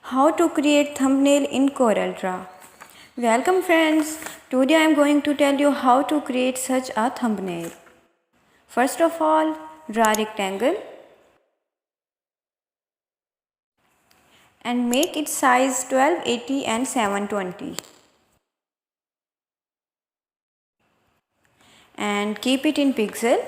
How to create thumbnail in Coreldraw. Welcome friends, today I am going to tell you how to create such a thumbnail. First of all, draw a rectangle and make its size 1280 and 720 and keep it in pixel.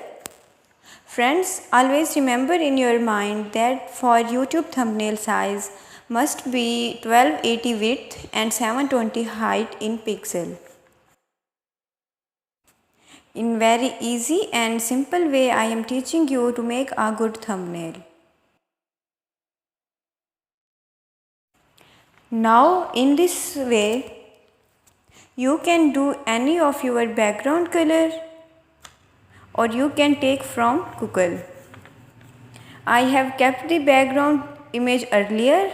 Friends, always remember in your mind that for YouTube thumbnail size must be 1280 width and 720 height in pixel. In very easy and simple way I am teaching you to make a good thumbnail. Now in this way you can do any of your background color or you can take from Google. I have kept the background image earlier.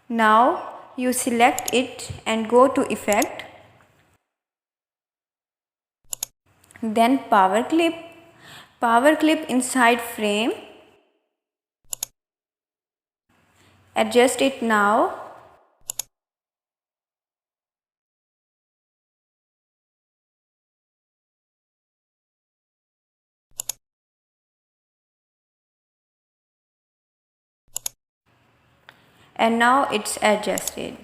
Now you select it and go to Effect, then Power Clip inside frame, adjust it now. And now it's adjusted.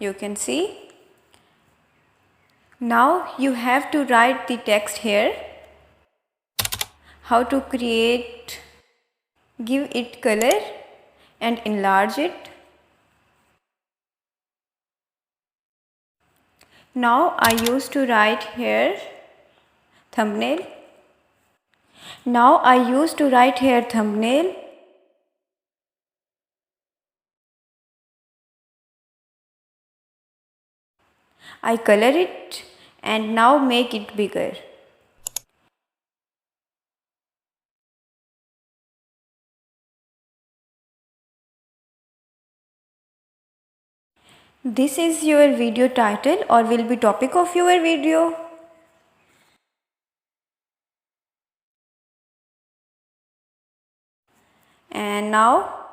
You can see. Now you have to write the text here. How to create, give it color and enlarge it. Now I used to write here thumbnail. Now I used to write here thumbnail. I color it and now make it bigger. This is your video title or will be topic of your video. And now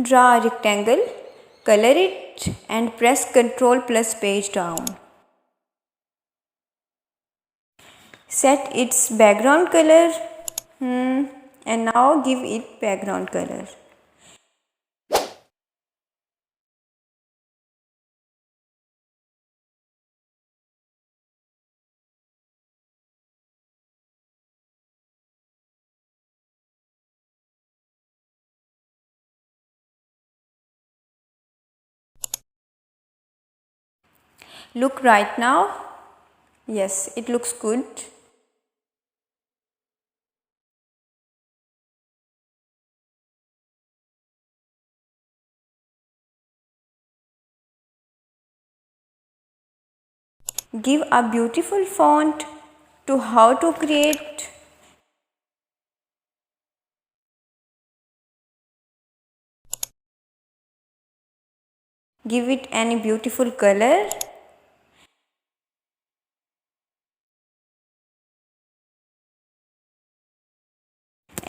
draw a rectangle, color it and press Ctrl plus page down. Set its background color and now give it background color. Look right now. Yes, it looks good. Give a beautiful font to how to create. Give it any beautiful color.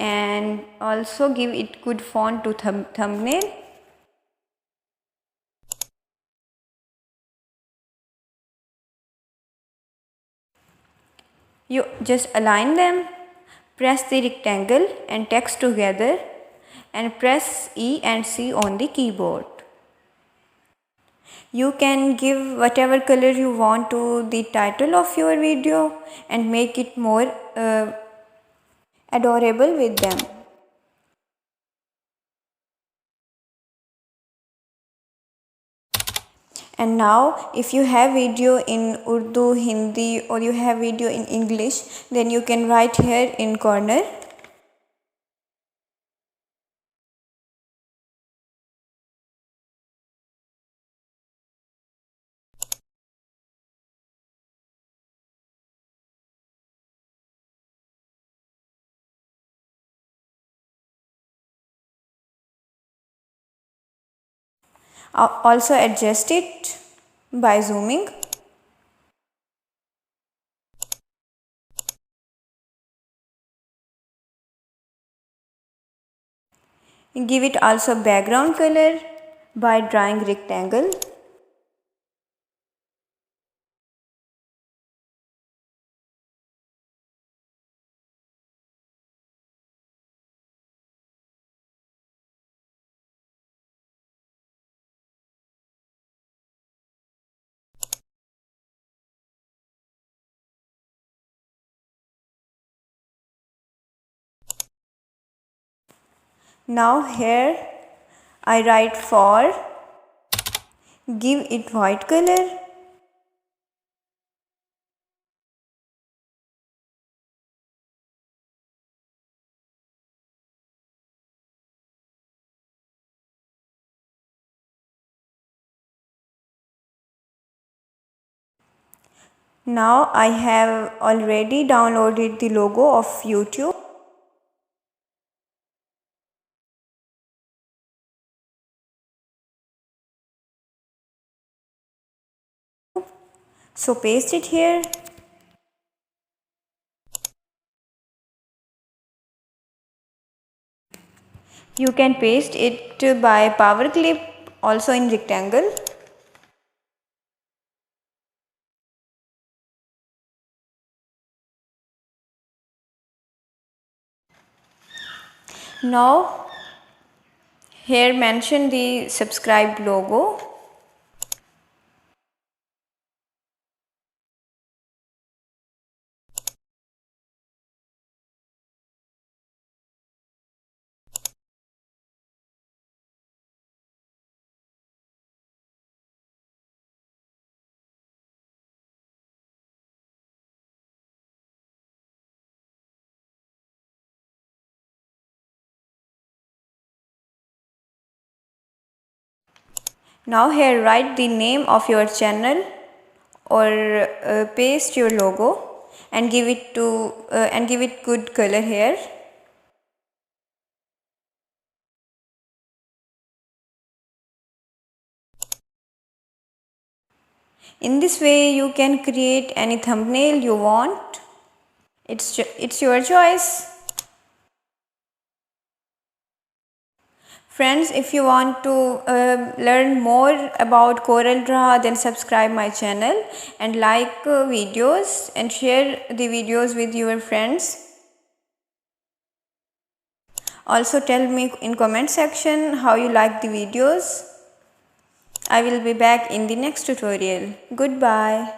And also give it good font to thumbnail. You just align them, press the rectangle and text together and press E and C on the keyboard. You can give whatever color you want to the title of your video and make it more adorable with them. And now if you have video in Urdu, Hindi or you have video in English, then you can write here in corner. Also adjust it. by zooming. Give it also background color by drawing rectangle. Now here I write for, give it white color. Now I have already downloaded the logo of YouTube. So paste it here. You can paste it by power clip also in rectangle. Now here mention the subscribe logo. Now here write the name of your channel or paste your logo and give it good color here. In this way you can create any thumbnail you want. It's your choice. Friends, if you want to learn more about Coreldraw, then subscribe my channel and like videos and share the videos with your friends. Also tell me in comment section how you like the videos. I will be back in the next tutorial. Goodbye.